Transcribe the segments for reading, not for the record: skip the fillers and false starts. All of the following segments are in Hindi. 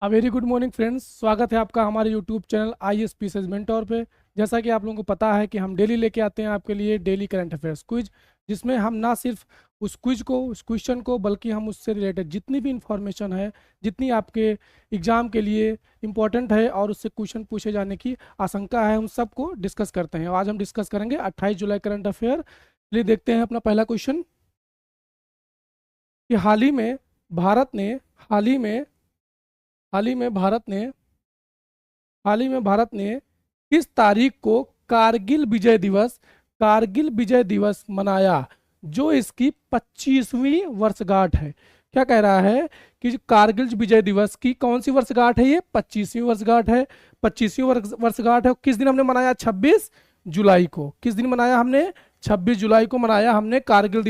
वेरी गुड मॉर्निंग फ्रेंड्स, स्वागत है आपका हमारे यूट्यूब चैनल ISP मेंटोर पे। जैसा कि आप लोगों को पता है कि हम डेली लेके आते हैं आपके लिए डेली करंट अफेयर्स क्विज, जिसमें हम ना सिर्फ उस क्विज को, उस क्वेश्चन को, बल्कि हम उससे रिलेटेड जितनी भी इंफॉर्मेशन है, जितनी आपके एग्जाम के लिए इम्पोर्टेंट है और उससे क्वेश्चन पूछे जाने की आशंका है, उन सबको डिस्कस करते हैं। आज हम डिस्कस करेंगे 28 जुलाई करंट अफेयर। चलिए देखते हैं अपना पहला क्वेश्चन कि भारत ने हाल ही में हाल ही में भारत ने हाल ही में भारत ने किस तारीख को कारगिल विजय दिवस मनाया, जो इसकी 25वीं वर्षगांठ है। क्या कह रहा है कि जो कारगिल विजय दिवस की कौन सी वर्षगांठ है, ये 25वीं वर्षगांठ है। 25वीं वर्षगांठ है। किस दिन हमने मनाया? 26 जुलाई को। किस दिन मनाया हमने? 26 जुलाई को मनाया हमने कारगिल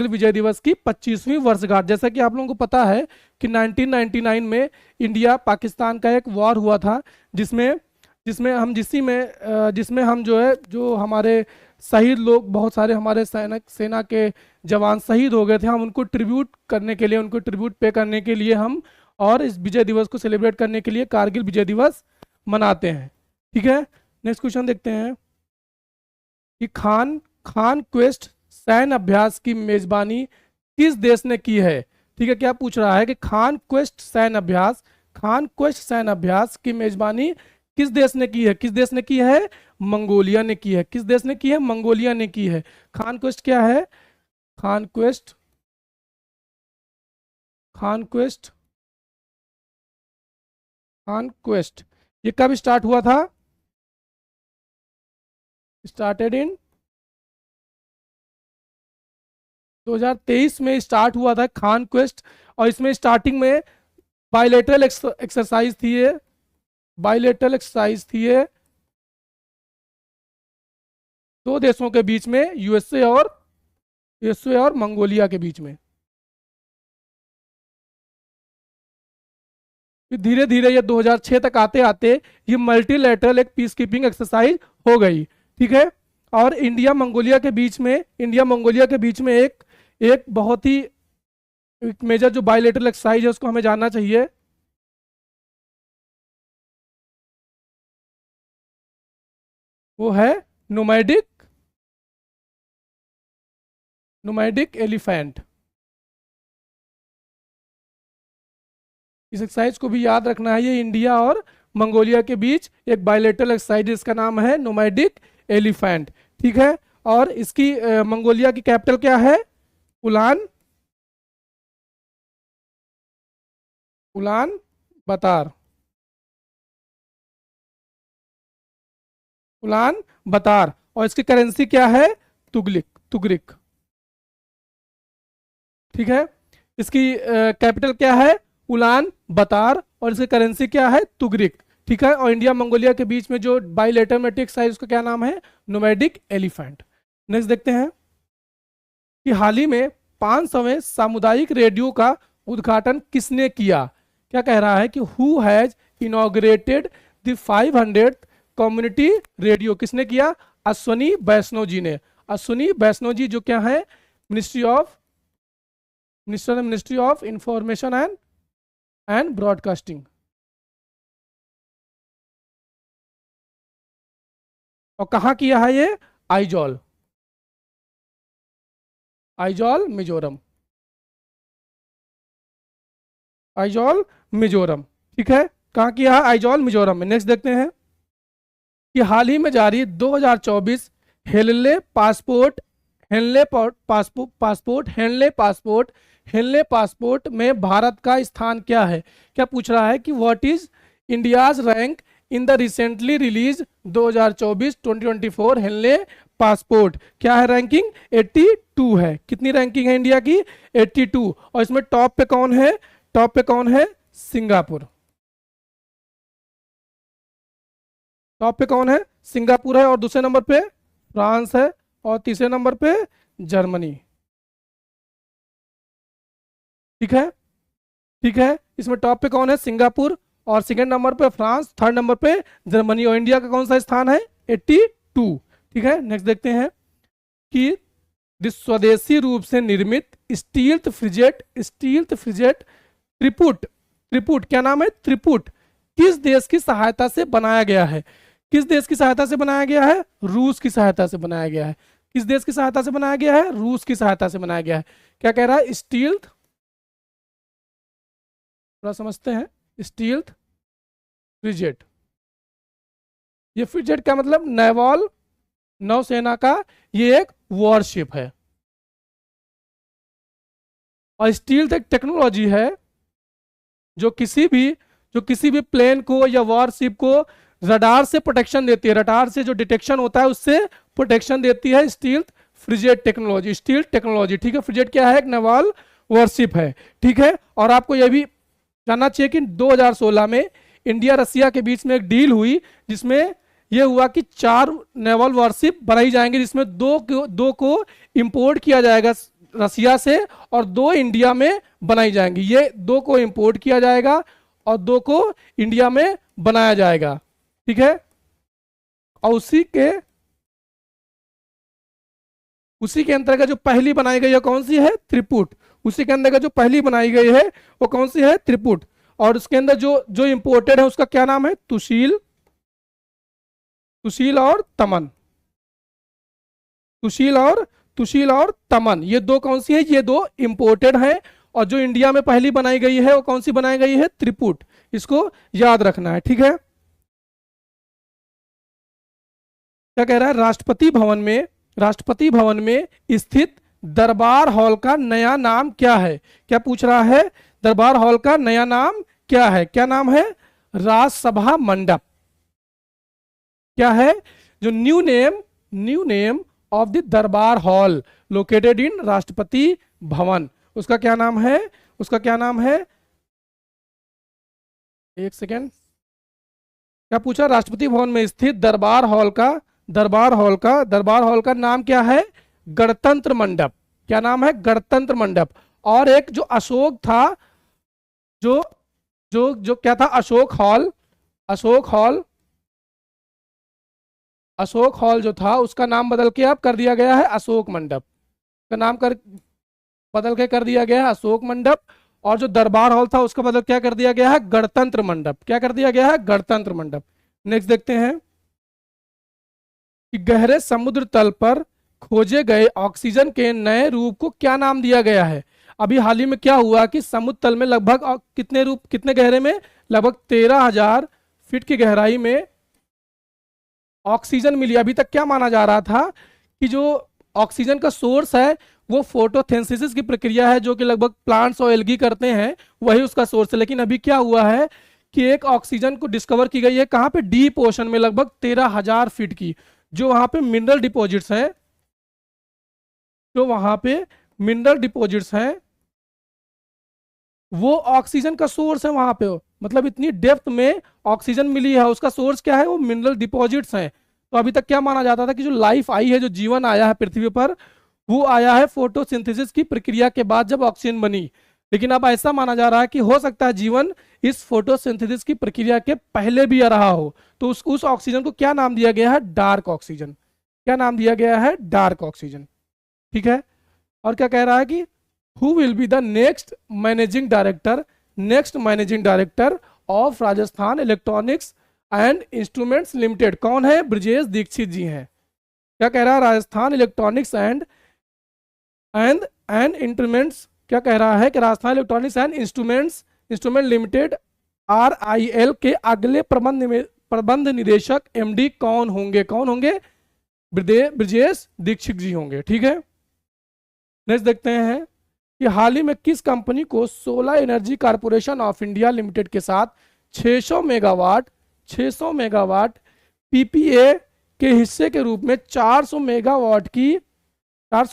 विजय दिवस की 25वीं वर्षगांठ। जैसा कि आप लोगों को पता है कि 1999 में इंडिया पाकिस्तान का एक वॉर हुआ था, जिसमें जिसमें हम जो हमारे शहीद लोग, बहुत सारे हमारे सेना के जवान शहीद हो गए थे। हम उनको ट्रिब्यूट करने के लिए, उनको ट्रिब्यूट पे करने के लिए हम और इस विजय दिवस को सेलिब्रेट करने के लिए कारगिल विजय दिवस मनाते हैं। ठीक है, नेक्स्ट क्वेश्चन देखते हैं कि खान क्वेस्ट सैन्य अभ्यास की मेजबानी किस देश ने की है। ठीक है, क्या पूछ रहा है कि खान क्वेस्ट सैन्य अभ्यास की मेजबानी किस देश ने की है? किस देश ने की है? मंगोलिया ने की है। किस देश ने की है? मंगोलिया ने की है। खान क्वेस्ट क्या है? Khan quest Khan quest Khan quest ये कब स्टार्ट हुआ था? स्टार्टेड इन 2023 में स्टार्ट हुआ था खान क्वेस्ट। और इसमें स्टार्टिंग में बायलेटरल एक्सरसाइज थी ये बायलेटरल एक्सरसाइज थी ये दो देशों के बीच में, यूएसए और मंगोलिया के बीच में। फिर धीरे धीरे ये 2006 तक आते आते ये मल्टीलेटरल एक पीस कीपिंग एक्सरसाइज हो गई। ठीक है, और इंडिया मंगोलिया के बीच में एक एक बहुत ही एक मेजर जो बायलेटरल एक्सरसाइज है, उसको हमें जानना चाहिए। वो है नोमैडिक नोमैडिक एलिफेंट। इस एक्सरसाइज को भी याद रखना है। ये इंडिया और मंगोलिया के बीच एक बायलेटरल एक्सरसाइज, इसका नाम है नोमैडिक एलिफेंट। ठीक है, और इसकी मंगोलिया की कैपिटल क्या है? उलान उलान बतार उलान बतार। और इसकी करेंसी क्या है? तुगरिक। ठीक है, इसकी कैपिटल क्या है? उलान बतार, और इसकी करेंसी क्या है? तुगरिक। ठीक है, और इंडिया मंगोलिया के बीच में जो बाइलेटरल एक्सरसाइज, उसका क्या नाम है? Nomadic elephant. नेक्स्ट देखते हैं कि हाल ही में 500वें सामुदायिक रेडियो का उद्घाटन किसने किया। क्या कह रहा है कि who has inaugurated the 500th community radio? किसने किया? अश्वनी वैष्णव जी ने। अश्वनी वैष्णव जी, जो क्या है? Ministry of information and broadcasting. और कहाँ किया है ये? आइजॉल आइजॉल मिजोरम आइजॉल मिजोरम। ठीक है, कहाँ किया है? आइजॉल मिजोरम में। नेक्स्ट देखते हैं कि हाल ही में जारी 2024 Henley passport Henley passport passport Henley passport Henley passport में भारत का स्थान क्या है? क्या पूछ रहा है कि what is India's rank in the recently release 2024 Henley passport? क्या है रैंकिंग? 82 है। कितनी रैंकिंग है इंडिया की? 82। और इसमें टॉप पे कौन है? टॉप पे कौन है? सिंगापुर। टॉप पे कौन है? सिंगापुर है। और दूसरे नंबर पे फ्रांस है। और तीसरे नंबर पे जर्मनी। ठीक है, ठीक है, इसमें टॉप पे कौन है? सिंगापुर। और सेकंड नंबर पे फ्रांस, थर्ड नंबर पे जर्मनी। और इंडिया का कौन सा स्थान है? 82। ठीक है, नेक्स्ट देखते हैं कि स्वदेशी रूप से निर्मित स्टील्थ फ्रिजेट ट्रिपुट त्रिपुट, क्या नाम है? त्रिपुट। किस देश की सहायता से बनाया गया है? किस देश की सहायता से बनाया गया है? रूस की सहायता से बनाया गया है। किस देश की सहायता से बनाया गया है? रूस की सहायता से बनाया गया है। क्या कह रहा है? स्टील्थ, थोड़ा समझते हैं, स्टील्थ फ्रिगेट। ये फ्रिगेट का मतलब नेवल, नौसेना का ये एक वॉरशिप है। और स्टील्थ एक टेक्नोलॉजी है जो किसी भी प्लेन को या वॉरशिप को रडार से प्रोटेक्शन देती है। रडार से जो डिटेक्शन होता है उससे प्रोटेक्शन देती है stealth frigate technology, stealth technology. ठीक है, फ्रिगेट क्या है? एक नेवल वॉरशिप है। ठीक है, और आपको यह भी जानना चाहिए कि 2016 में इंडिया रसिया के बीच में एक डील हुई जिसमें यह हुआ कि 4 नेवल वॉरशिप बनाई जाएंगे, जिसमें दो को इंपोर्ट किया जाएगा रसिया से और 2 इंडिया में बनाई जाएंगी। ये 2 को इंपोर्ट किया जाएगा और 2 को इंडिया में बनाया जाएगा। ठीक है, और उसी के अंतर्गत जो पहली बनाई गई है कौन सी है? त्रिपुट। उसी के अंतर्गत जो पहली बनाई गई है वो कौन सी है? त्रिपुट। और उसके अंदर जो जो इंपोर्टेड है उसका क्या नाम है? तुशील, तुशील और तमन। तुशील और तमन, ये 2 कौन सी है? ये 2 इंपोर्टेड हैं। और जो इंडिया में पहली बनाई गई है वो कौन सी बनाई गई है? त्रिपुट। इसको याद रखना है। ठीक है, क्या कह रहा है? राष्ट्रपति भवन में स्थित दरबार हॉल का नया नाम क्या है? क्या पूछ रहा है? दरबार हॉल का नया नाम क्या है? क्या नाम है? राजसभा मंडप। क्या है? जो न्यू नेम ऑफ द दरबार hall located in Rashtrapati Bhavan, उसका क्या नाम है? उसका क्या नाम है? एक सेकेंड, क्या पूछा? राष्ट्रपति भवन में स्थित दरबार हॉल का नाम क्या है? गणतंत्र मंडप। क्या नाम है? गणतंत्र मंडप। और एक जो अशोक था, जो जो जो क्या था? अशोक हॉल जो था उसका नाम बदल के अब कर दिया गया है अशोक मंडप। का नाम बदल के कर दिया गया है अशोक मंडप। और जो दरबार हॉल था उसका बदल क्या कर दिया गया है? गणतंत्र मंडप। क्या कर दिया गया है? गणतंत्र मंडप। नेक्स्ट देखते हैं कि गहरे समुद्र तल पर खोजे गए ऑक्सीजन के नए रूप को क्या नाम दिया गया है? अभी हाल ही में क्या हुआ कि समुद्र तल में लगभग कितने गहरे में? लगभग 13,000 फीट की गहराई में ऑक्सीजन मिली। अभी तक क्या माना जा रहा था कि जो ऑक्सीजन का सोर्स है वो फोटोसिंथेसिस की प्रक्रिया है, जो कि लगभग प्लांट्स और एल्गी करते हैं, वही उसका सोर्स है। लेकिन अभी क्या हुआ है कि एक ऑक्सीजन को डिस्कवर की गई है, कहाँ पे? डीप ओशन में, लगभग 13,000 फीट की। जो वहां पे मिनरल डिपॉजिट्स हैं, वो ऑक्सीजन का सोर्स है वहां पे। मतलब इतनी डेप्थ में ऑक्सीजन मिली है, उसका सोर्स क्या है? वो मिनरल डिपॉजिट्स हैं। तो अभी तक क्या माना जाता था कि जो लाइफ आई है, जो जीवन आया है पृथ्वी पर, वो आया है फोटोसिंथेसिस की प्रक्रिया के बाद जब ऑक्सीजन बनी। लेकिन अब ऐसा माना जा रहा है कि हो सकता है जीवन इस फोटोसिंथेसिस की प्रक्रिया के पहले भी आ रहा हो। तो उस ऑक्सीजन को क्या नाम दिया गया है? Dark oxygen. क्या नाम दिया गया है? Dark oxygen. ठीक है, और क्या कह रहा है कि who will be the next managing director of Rajasthan electronics and instruments limited? कौन है? ब्रजेश दीक्षित जी हैं। क्या कह रहा है? राजस्थान इलेक्ट्रॉनिक्स एंड इंस्ट्रूमेंट्स, क्या कह रहा है कि Rajasthan electronics and instrument limited RIL के अगले प्रबंध निदेशक MD कौन होंगे? ब्रजेश दीक्षित जी होंगे। ठीक है, नेक्स्ट देखते हैं कि हाल ही में किस कंपनी को solar energy corporation of India limited के साथ 600 मेगावाट PPA के हिस्से के रूप में 400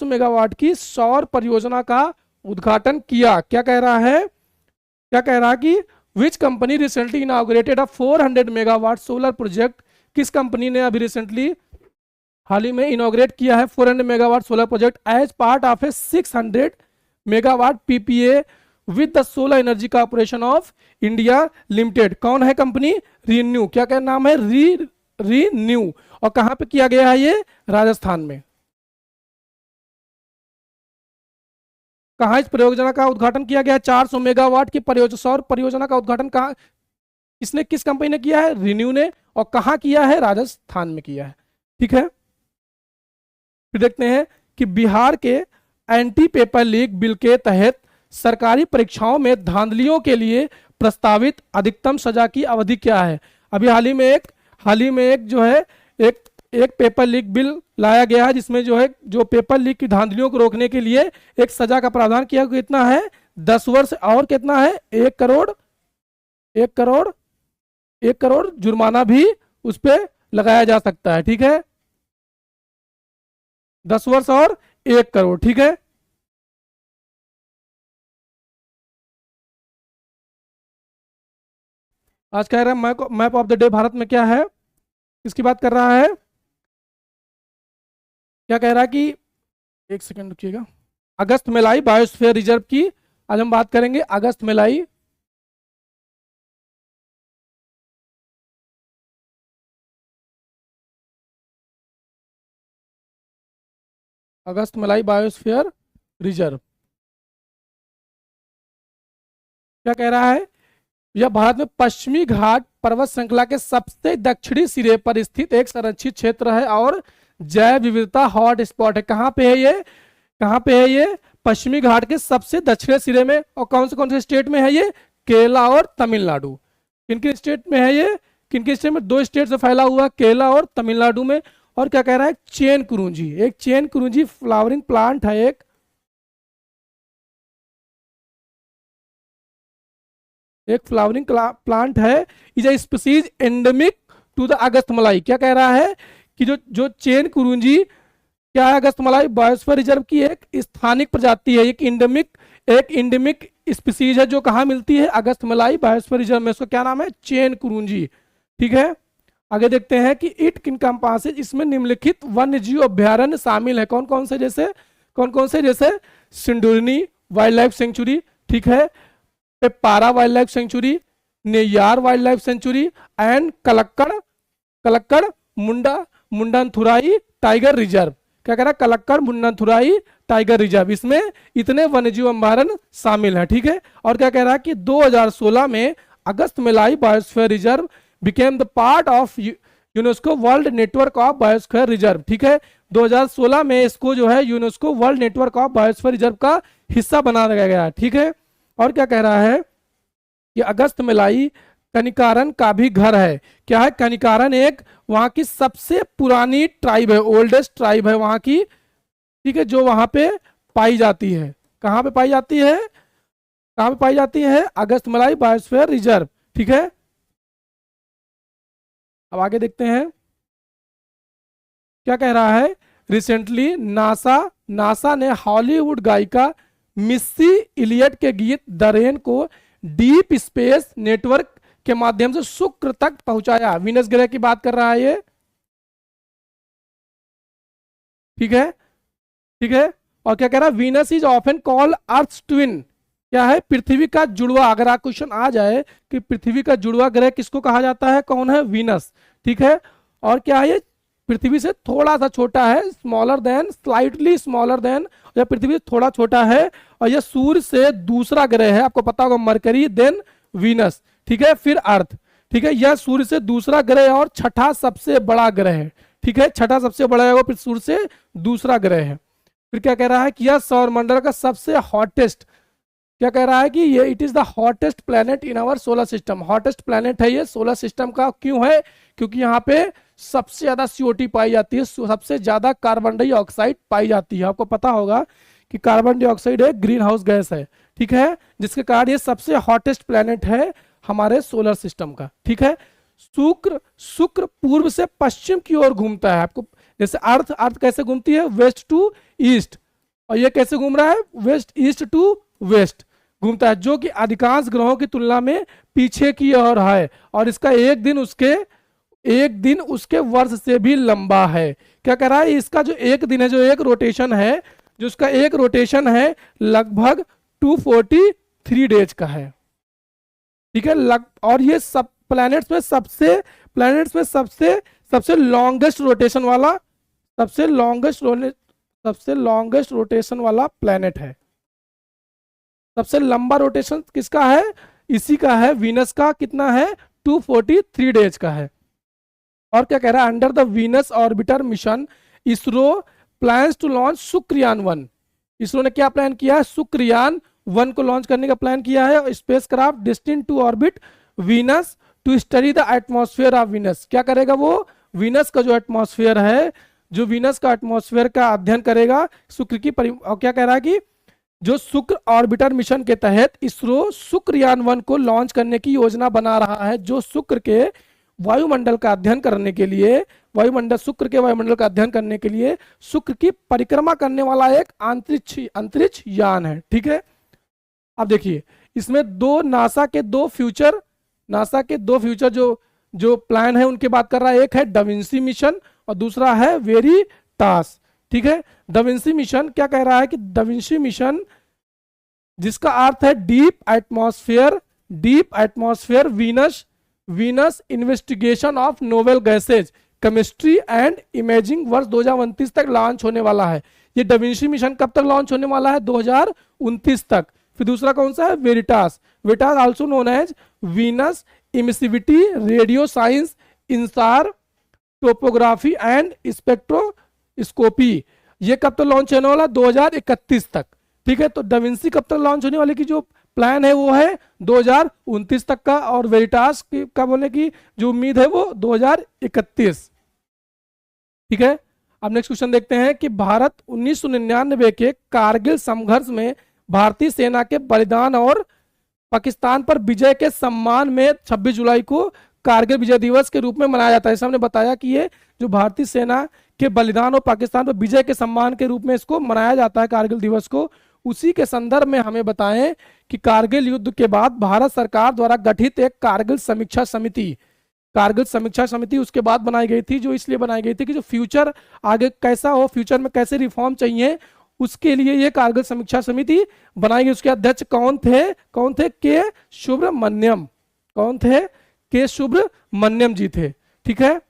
मेगावाट की सौर परियोजना का उद्घाटन किया? क्या कह रहा है? कि which company recently inaugurated a 400 megawatt solar project? किस कंपनी ने अभी रिसेंटली हाल ही में इनॉग्रेट किया है 400 megawatt solar project as part of a 600 megawatt PPA with the solar energy corporation of India limited? कौन है कंपनी? रीन्यू। क्या क्या नाम है? रीन्यू। और कहां पे किया गया है ये? राजस्थान में। कहाँ इस परियोजना का उद्घाटन किया गया? 400 मेगावाट की परियोजना, सौर परियोजना का उद्घाटन कहाँ, किसने, किस कंपनी ने किया है? रिन्यू ने। और कहाँ किया है? राजस्थान में किया है। ठीक है, फिर देखते हैं कि बिहार के एंटी पेपर लीक बिल के तहत सरकारी परीक्षाओं में धांधलियों के लिए प्रस्तावित अधिकतम सजा की अवधि क्या है? अभी हाल ही में एक जो है एक एक पेपर लीक बिल लाया गया है, जिसमें जो है जो पेपर लीक की धांधलियों को रोकने के लिए एक सजा का प्रावधान किया। कितना है? 10 वर्ष और कितना है? 1 करोड़ 1 करोड़ जुर्माना भी उस पर लगाया जा सकता है। ठीक है, 10 वर्ष और 1 करोड़। ठीक है, आज कह रहे हैं map of the day Bharat में क्या है, किसकी बात कर रहा है? क्या कह रहा है कि, एक सेकंड रुकिएगा, अगस्त मेलाई बायोस्फीयर रिजर्व की आज हम बात करेंगे। अगस्त मेलाई, अगस्त मलाई बायोस्फीयर रिजर्व क्या कह रहा है? यह भारत में पश्चिमी घाट पर्वत श्रृंखला के सबसे दक्षिणी सिरे पर स्थित एक संरक्षित क्षेत्र है और जैव विविधता हॉट स्पॉट है। कहाँ पे है ये? कहाँ पे है ये? पश्चिमी घाट के सबसे दक्षिणी सिरे में। और कौन से स्टेट में है ये? केरला और तमिलनाडु। किन किन स्टेट में है ये? किन किन स्टेट में? 2 स्टेट से फैला हुआ, केरला और तमिलनाडु में। और क्या कह रहा है? चेन कुरुंजी, एक चेन कुरुंजी फ्लावरिंग प्लांट है, एक फ्लावरिंग प्लांट है, is a species endemic to the Agasthya Malai. क्या कह रहा है कि जो जो चेन कुरुंजी क्या है? अगस्त मलाई बायोस्फीयर रिजर्व की एक स्थानिक प्रजाति है, एक इंडेमिक स्पीसीज है जो कहाँ मिलती है? अगस्त मलाई बायोस्फीयर रिजर्व में। उसका क्या नाम है? चेन कुरुंजी। ठीक है, आगे देखते हैं कि इट किन कंपासेज, इसमें निम्नलिखित वन्य जीव अभ्यारण्य शामिल है। कौन कौन से? जैसे सिंडुरनी वाइल्ड लाइफ सेंचुरी, ठीक है, Para wildlife sanctuary, Neyyar wildlife sanctuary and Kalakkad Mundanthurai tiger reserve. क्या कह रहा है? कलक्कड़ मुंडानथुराई टाइगर रिजर्व, इसमें इतने वन्यजीव अभ्यारण्य शामिल है। ठीक है, और क्या कह रहा है कि 2016 में Agasthya Malai biosphere reserve became the part of UNESCO world network of biosphere reserve. ठीक है, 2016 में इसको जो है UNESCO world network of biosphere reserve का हिस्सा बना दिया गया है। ठीक है, और क्या कह रहा है कि अगस्त मेलाई कनिकारन का भी घर है। क्या है? कनिकारन एक वहां की सबसे पुरानी ट्राइब है, ओल्डेस्ट ट्राइब है वहां की। ठीक है, जो वहां पे पाई जाती है। कहाँ पे पाई जाती है? कहाँ पे पाई जाती है? अगस्त मेलाई बायोस्फीयर रिजर्व। ठीक है, अब आगे देखते हैं क्या कह रहा है। रिसेंटली नासा ने हॉलीवुड गायिका मिस्सी इलियट के गीत द रेन को डीप स्पेस नेटवर्क के माध्यम से शुक्र तक पहुंचाया। वीनस ग्रह की बात कर रहा है ये। ठीक है, ठीक है, और क्या कह रहा है? Venus is often called earth twin. क्या है? पृथ्वी का जुड़वा। अगर आप क्वेश्चन आ जाए कि पृथ्वी का जुड़वा ग्रह किसको कहा जाता है? कौन है? वीनस। ठीक है, और क्या है? पृथ्वी से थोड़ा सा छोटा है, smaller than, slightly smaller than, या पृथ्वी से थोड़ा छोटा है। और यह सूर्य से दूसरा ग्रह है, आपको पता होगा, मरकरी देन वीनस। ठीक है, फिर अर्थ। ठीक है, यह सूर्य से दूसरा ग्रह और छठा सबसे बड़ा ग्रह है। ठीक है, छठा सबसे बड़ा है वो, फिर सूर्य से दूसरा ग्रह है। फिर क्या कह रहा है कि यह सौरमंडल का सबसे हॉटेस्ट, क्या कह रहा है कि ये it is the hottest planet in our solar system. Hottest planet है ये सोलर सिस्टम का। क्यों है? क्योंकि यहाँ पे सबसे ज्यादा CO2 पाई जाती है, सबसे ज्यादा कार्बन डाइऑक्साइड पाई जाती है। आपको पता होगा कि कार्बन डाइऑक्साइड एक ग्रीन हाउस गैस है। ठीक है, जिसके कारण ये सबसे हॉटेस्ट प्लेनेट है हमारे सोलर सिस्टम का। ठीक है, शुक्र पूर्व से पश्चिम की ओर घूमता है। आपको जैसे अर्थ कैसे घूमती है? West to east. और ये कैसे घूम रहा है? वेस्ट ईस्ट टू वेस्ट घूमता है, जो कि अधिकांश ग्रहों की तुलना में पीछे की ओर है। और इसका एक दिन उसके वर्ष से भी लंबा है। क्या कह रहा है? इसका जो एक दिन है, जो एक रोटेशन है, जो उसका एक रोटेशन है, लगभग 243 डेज का है। ठीक है, और ये सब प्लैनेट्स में सबसे लॉन्गेस्ट रोटेशन वाला, सबसे लॉन्गेस्ट रोटेशन वाला प्लैनेट है। सबसे लंबा रोटेशन किसका है, इसी का है, वीनस का कितना है 243 डेज का है। और क्या कह रहा है, under the Venus orbiter mission ISRO plans to launch Shukrayaan 1। ISRO ने क्या प्लान किया है, शुक्रयान 1 को लॉन्च करने का प्लान किया है। Spacecraft destined to orbit Venus to study the atmosphere of Venus. क्या करेगा वो, वीनस का जो एटमॉस्फेयर है, जो वीनस का एटमॉस्फेयर का अध्ययन करेगा शुक्र की और क्या कह रहा है कि जो शुक्र ऑर्बिटर मिशन के तहत इसरो शुक्रयान 1 को लॉन्च करने की योजना बना रहा है, जो शुक्र के वायुमंडल का अध्ययन करने के लिए, शुक्र के वायुमंडल का अध्ययन करने के लिए शुक्र की परिक्रमा करने वाला एक अंतरिक्ष यान है। ठीक है, अब देखिए इसमें नासा के दो फ्यूचर जो प्लान है उनकी बात कर रहा है। एक है डाविंसी मिशन और दूसरा है वेरिटास। ठीक है, डाविंसी मिशन क्या कह रहा है कि डाविंसी मिशन जिसका अर्थ है deep atmosphere Venus investigation of novel gases chemistry and imaging वर्ष 2029 तक लॉन्च होने वाला है। ये डाविंसी मिशन कब तक लॉन्च होने वाला है, 2029 तक। फिर दूसरा कौन सा है, Veritas also known as Venus emissivity radio science InSAR topography and spectroscopy. ये कब तक लॉन्च होने वाला, 2031 तक। ठीक है, तो डाविंसी कब तक लॉन्च होने वाले की जो प्लान है वो है 2029 तक का, और वेरिटास का बोलने की जो उम्मीद है वो 2031। ठीक है, अब नेक्स्ट क्वेश्चन देखते हैं कि भारत 1999 के कारगिल संघर्ष में भारतीय सेना के बलिदान और पाकिस्तान पर विजय के सम्मान में 26 जुलाई को कारगिल विजय दिवस के रूप में मनाया जाता है। जैसे हमने बताया कि ये जो भारतीय सेना के बलिदान और पाकिस्तान पर विजय के सम्मान के रूप में इसको मनाया जाता है कारगिल दिवस को। उसी के संदर्भ में हमें बताएं कि कारगिल युद्ध के बाद भारत सरकार द्वारा गठित एक कारगिल समीक्षा समिति उसके बाद बनाई गई थी, जो इसलिए बनाई गई थी कि जो फ्यूचर आगे कैसा हो, फ्यूचर में कैसे रिफॉर्म चाहिए, उसके लिए ये कारगिल समीक्षा समिति बनाई गई। उसके अध्यक्ष कौन थे, के सुब्रमण्यम, के सुब्रमण्यम जी थे। ठीक है,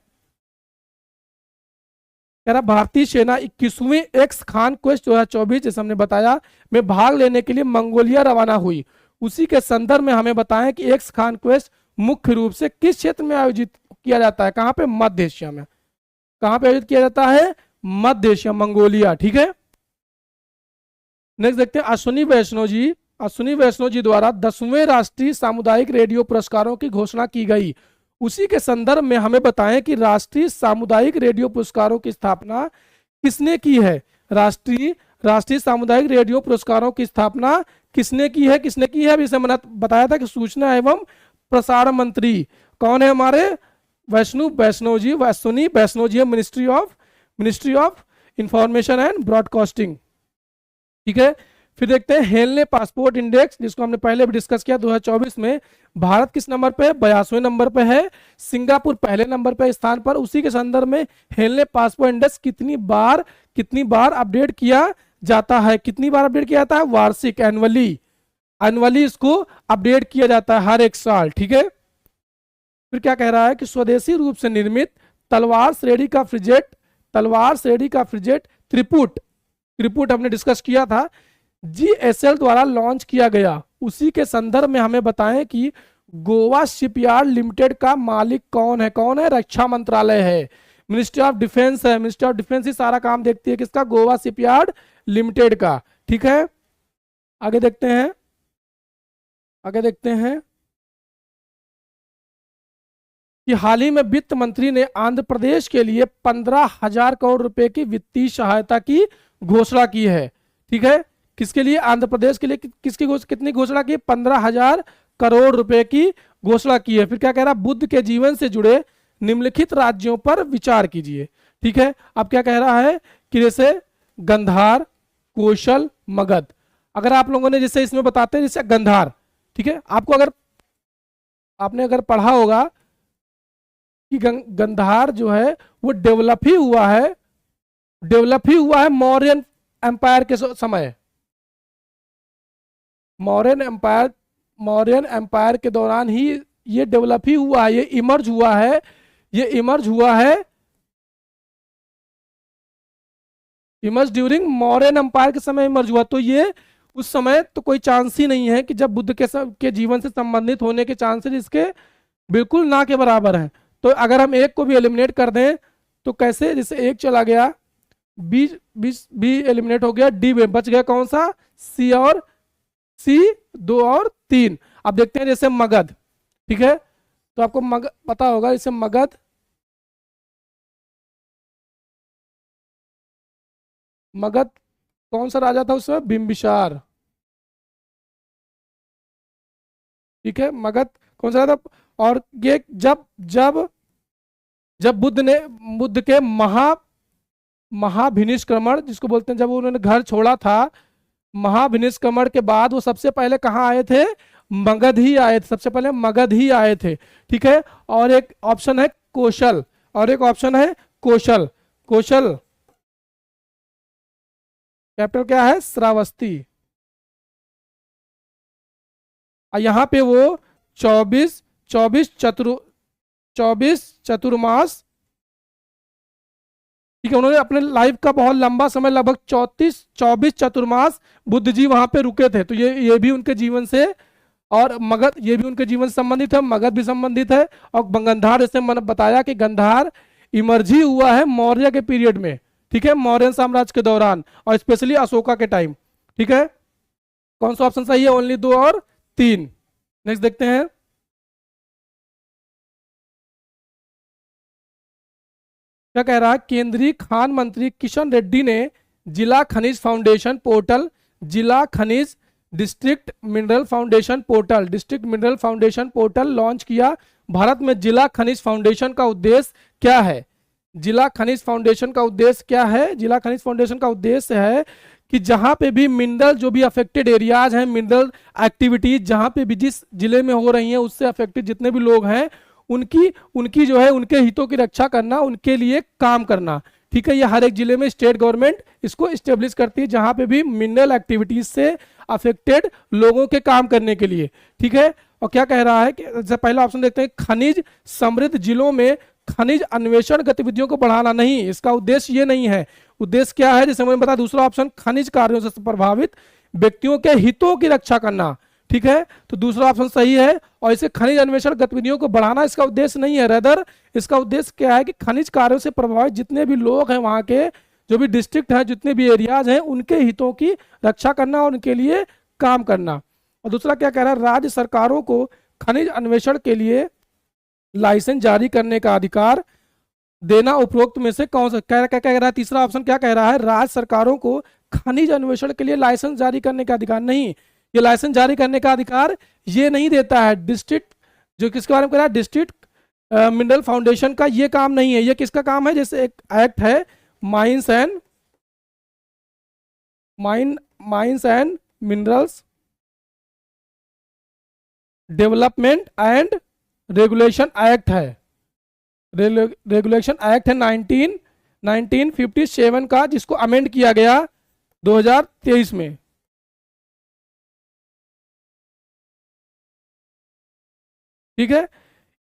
कह रहा भारतीय सेना 21वीं एक्स खान क्वेस्ट 2024 जैसे हमने बताया में भाग लेने के लिए मंगोलिया रवाना हुई। उसी के संदर्भ में हमें बताएं कि एक्स खान क्वेस्ट मुख्य रूप से किस क्षेत्र में आयोजित किया जाता है, कहां पे, मध्य एशिया में। कहां पे आयोजित किया जाता है, मध्य एशिया, मंगोलिया। ठीक है, नेक्स्ट देखते हैं अश्विनी वैष्णव जी द्वारा 10वें राष्ट्रीय सामुदायिक रेडियो पुरस्कारों की घोषणा की गई। उसी के संदर्भ में हमें बताएं कि राष्ट्रीय सामुदायिक रेडियो पुरस्कारों की स्थापना किसने की है, राष्ट्रीय सामुदायिक रेडियो पुरस्कारों की स्थापना किसने की है, अभी से मैंने बताया था कि सूचना एवं प्रसारण मंत्री कौन है हमारे, Ashwini Vaishnaw ji, ministry of information and broadcasting. ठीक है, फिर देखते हैं हेनले पासपोर्ट इंडेक्स, जिसको हमने पहले भी डिस्कस किया। 2024 में भारत किस नंबर पे है, 82वें नंबर पे है, सिंगापुर पहले नंबर पे स्थान पर। उसी के संदर्भ में हेनले पासपोर्ट इंडेक्स कितनी बार अपडेट किया जाता है, वार्षिक, एनुअली इसको अपडेट किया जाता है हर एक साल। ठीक है, फिर क्या कह रहा है कि स्वदेशी रूप से निर्मित तलवार श्रेणी का फ्रिजेट त्रिपुट हमने डिस्कस किया था, GSL द्वारा लॉन्च किया गया। उसी के संदर्भ में हमें बताएं कि गोवा शिपयार्ड लिमिटेड का मालिक कौन है, रक्षा मंत्रालय है, मिनिस्ट्री ऑफ डिफेंस है। मिनिस्ट्री ऑफ डिफेंस ही सारा काम देखती है किसका, गोवा शिपयार्ड लिमिटेड का। ठीक है, आगे देखते हैं कि हाल ही में वित्त मंत्री ने आंध्र प्रदेश के लिए 15,000 करोड़ रुपए की वित्तीय सहायता की घोषणा की है। ठीक है, किसके लिए, आंध्र प्रदेश के लिए कितनी घोषणा की, 15,000 करोड़ रुपए की घोषणा की है। फिर क्या कह रहा है, बुद्ध के जीवन से जुड़े निम्नलिखित राज्यों पर विचार कीजिए। ठीक है, अब क्या कह रहा है कि जैसे गंधार, कौशल, मगध। अगर आप लोगों ने जैसे इसमें बताते हैं जैसे गंधार, ठीक है, आपको आपने अगर पढ़ा होगा कि गंधार जो है वो डेवलप ही हुआ है मौर्यन एम्पायर के समय। मौर्यन एम्पायर के दौरान ही ये डेवलप ही हुआ है, ये इमर्ज हुआ है इमर्ज ड्यूरिंग मौर्यन एम्पायर के समय इमर्ज हुआ। तो ये उस समय तो कोई चांस ही नहीं है कि जब बुद्ध के जीवन से संबंधित होने के चांसेस इसके बिल्कुल ना के बराबर हैं। तो अगर हम एक को भी एलिमिनेट कर दें तो कैसे, जैसे एक चला गया, बी बी बी एलिमिनेट हो गया, डी में बच गया कौन सा, सी और सी, 2 और 3। अब देखते हैं जैसे मगध, ठीक है, तो आपको मगध पता होगा, जैसे मगध, मगध कौन सा राजा था उसमें, बिंबिसार, ठीक है, मगध कौन सा राजा था। और ये जब जब जब बुद्ध के महाभिनिष्क्रमण जिसको बोलते हैं, जब उन्होंने घर छोड़ा था, महाभिनिष्क्रमण के बाद वो सबसे पहले कहाँ आए थे, मगध ही आए थे, सबसे पहले मगध ही आए थे, ठीक है। और एक ऑप्शन है कौशल, और एक ऑप्शन है कौशल, कौशल कैपिटल क्या है, श्रावस्ती। यहाँ पे वो 24 24 चतुर्मास, ठीक है, उन्होंने अपने लाइफ का बहुत लंबा समय, लगभग 24 चतुर्मास बुद्ध जी वहां पे रुके थे। तो ये भी उनके जीवन से, और मगध ये भी उनके जीवन से संबंधित है, मगध भी संबंधित है। और गंधार, जैसे मैंने बताया कि गंधार इमर्ज ही हुआ है मौर्य के पीरियड में, ठीक है, मौर्य साम्राज्य के दौरान, और स्पेशली अशोका के टाइम, ठीक है। कौन सा ऑप्शन सही है, ओनली 2 और 3। नेक्स्ट देखते हैं, क्या कह रहा है, केंद्रीय खान मंत्री किशन रेड्डी ने जिला खनिज फाउंडेशन पोर्टल, जिला खनिज district mineral foundation portal, district mineral foundation portal launch किया। भारत में जिला खनिज फाउंडेशन का उद्देश्य क्या है, जिला खनिज फाउंडेशन का उद्देश्य क्या है, जिला खनिज फाउंडेशन का उद्देश्य है कि जहां पे भी मिनरल, जो भी अफेक्टेड एरियाज हैं, मिनरल एक्टिविटीज जहां पे भी जिस जिले में हो रही हैं, उससे अफेक्टेड जितने भी लोग हैं, उनकी उनकी जो है उनके हितों की रक्षा करना, उनके लिए काम करना, ठीक है। ये हर एक जिले में स्टेट गवर्नमेंट इसको इस्टेब्लिश करती है, जहां पे भी मिनरल एक्टिविटीज से अफेक्टेड लोगों के काम करने के लिए, ठीक है। और क्या कह रहा है कि पहला ऑप्शन देखते हैं, खनिज समृद्ध जिलों में खनिज अन्वेषण गतिविधियों को बढ़ाना, नहीं, इसका उद्देश्य ये नहीं है। उद्देश्य क्या है, जैसे मैंने बताया, दूसरा ऑप्शन खनिज कार्यों से प्रभावित व्यक्तियों के हितों की रक्षा करना, ठीक है, तो दूसरा ऑप्शन सही है। और इसे खनिज अन्वेषण गतिविधियों को बढ़ाना इसका उद्देश्य नहीं है, रेदर इसका उद्देश्य क्या है कि खनिज कार्यों से प्रभावित जितने भी लोग हैं, वहां के जो भी डिस्ट्रिक्ट हैं, जितने भी एरियाज हैं, उनके हितों की रक्षा करना और उनके लिए काम करना। और दूसरा क्या कह रहा है, राज्य सरकारों को खनिज अन्वेषण के लिए लाइसेंस जारी करने का अधिकार देना उपरोक्त में से कौन सा, क्या कह रहा है, तीसरा ऑप्शन क्या कह रहा है, राज्य सरकारों को खनिज अन्वेषण के लिए लाइसेंस जारी करने का अधिकार, नहीं, ये लाइसेंस जारी करने का अधिकार ये नहीं देता है डिस्ट्रिक्ट, जो किसके बारे में कह रहा है, डिस्ट्रिक्ट मिनरल फाउंडेशन का ये काम नहीं है। ये किसका काम है, जैसे एक एक्ट है mines and minerals development and regulation act है, रेगुलेशन एक्ट है 1957 का, जिसको अमेंड किया गया 2023 में, ठीक है।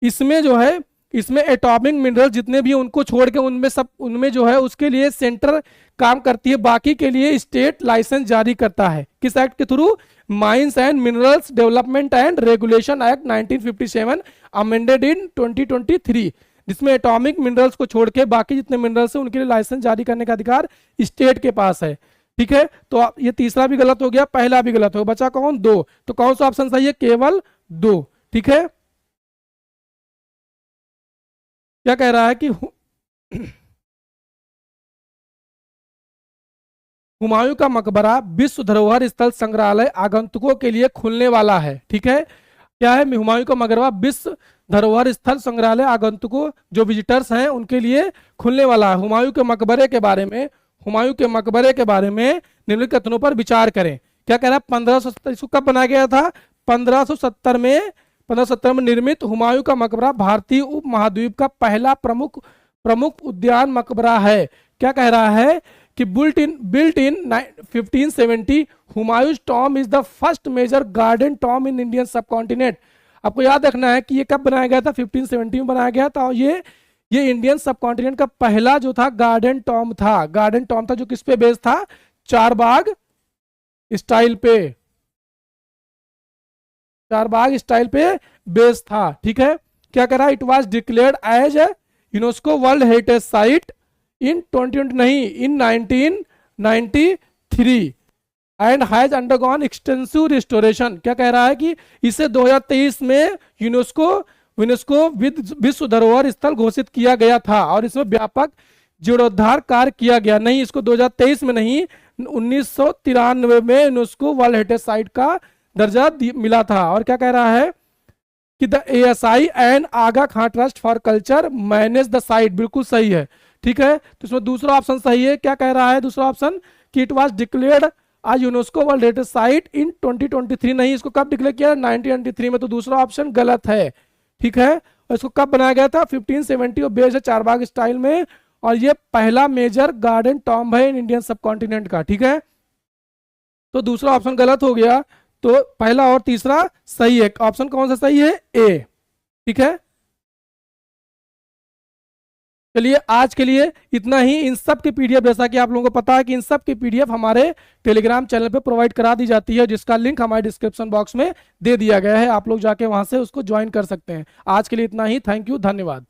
इसमें जो है, इसमें एटॉमिक मिनरल जितने भी हैं उनको छोड़ के उनमें जो है उसके लिए सेंटर काम करती है, बाकी के लिए स्टेट लाइसेंस जारी करता है। किस एक्ट के through, mines and minerals development and regulation act 1957 amended in 2023, जिसमें एटॉमिक मिनरल्स को छोड़ के बाकी जितने मिनरल्स हैं उनके लिए लाइसेंस जारी करने का अधिकार स्टेट के पास है, ठीक है। तो ये तीसरा भी गलत हो गया, पहला भी गलत हो गया, बचा कौन, 2। तो कौन सा ऑप्शन सही है, केवल 2, ठीक है। क्या कह रहा है कि हुमायूं का मकबरा विश्व धरोहर स्थल संग्रहालय आगंतुकों के लिए खुलने वाला है, ठीक है। क्या है, हुमायूं का मकबरा विश्व धरोहर स्थल संग्रहालय आगंतुकों जो विजिटर्स हैं उनके लिए खुलने वाला है। हुमायूं के मकबरे के बारे में, हुमायूं के मकबरे के बारे में निम्नलिखित कथनों पर विचार करें। क्या कह रहा है, 1570, इसको कब बनाया गया था, 1570 में, 1570 में निर्मित हुमायूं का मकबरा भारतीय उपमहाद्वीप का पहला प्रमुख उद्यान मकबरा है। क्या कह रहा है कि built in 1570 Humayun's tomb is the first major garden tomb in Indian subcontinent. आपको याद रखना है कि ये कब बनाया गया था, 1570 में बनाया गया था, और ये इंडियन सबकॉन्टिनेंट का पहला जो था गार्डन टॉम था। गार्डन टॉम था जो किस पे बेस्ड था, चारबाग स्टाइल पे, चारबाग स्टाइल पे बेस था। ठीक है, क्या कह रहा है, it was declared as a UNESCO world heritage site in 2020, नहीं in 1993 and has undergone extensive restoration. क्या कह रहा है कि इसे 2023 में यूनेस्को यूनेस्को विश्व धरोहर स्थल घोषित किया गया था और इसमें व्यापक जीर्णोद्धार कार्य किया गया। नहीं, इसको 2023 में नहीं, 1993 में यूनेस्को वर्ल्ड हेरिटेज साइट का दर्जा मिला था। और क्या कह रहा है कि the ASI and Aga Khan trust for culture manage the site, बिल्कुल सही है। ठीक है, तो इसमें दूसरा ऑप्शन सही है। क्या कह रहा है दूसरा ऑप्शन कि इट वाज डिक्लेयर्ड आज यूनेस्को वर्ल्ड हेरिटेज साइट इन 2023, नहीं, इसको कब डिक्लेयर किया, 1993 में, तो दूसरा ऑप्शन गलत है। ठीक है, और इसको कब बनाया गया था, 1570 और बेस्ड है चारबाग स्टाइल में, और ये पहला मेजर गार्डन टॉम्ब है इन इंडियन सब कॉन्टिनेंट का। ठीक है, तो दूसरा ऑप्शन गलत हो गया, तो पहला और तीसरा सही है। ऑप्शन कौन सा सही है, ए। ठीक है, चलिए आज के लिए इतना ही। इन सब के पीडीएफ, जैसा कि आप लोगों को पता है कि इन सब की पीडीएफ हमारे टेलीग्राम चैनल पे प्रोवाइड करा दी जाती है, जिसका लिंक हमारे डिस्क्रिप्शन बॉक्स में दे दिया गया है। आप लोग जाके वहां से उसको ज्वाइन कर सकते हैं। आज के लिए इतना ही, थैंक यू, धन्यवाद।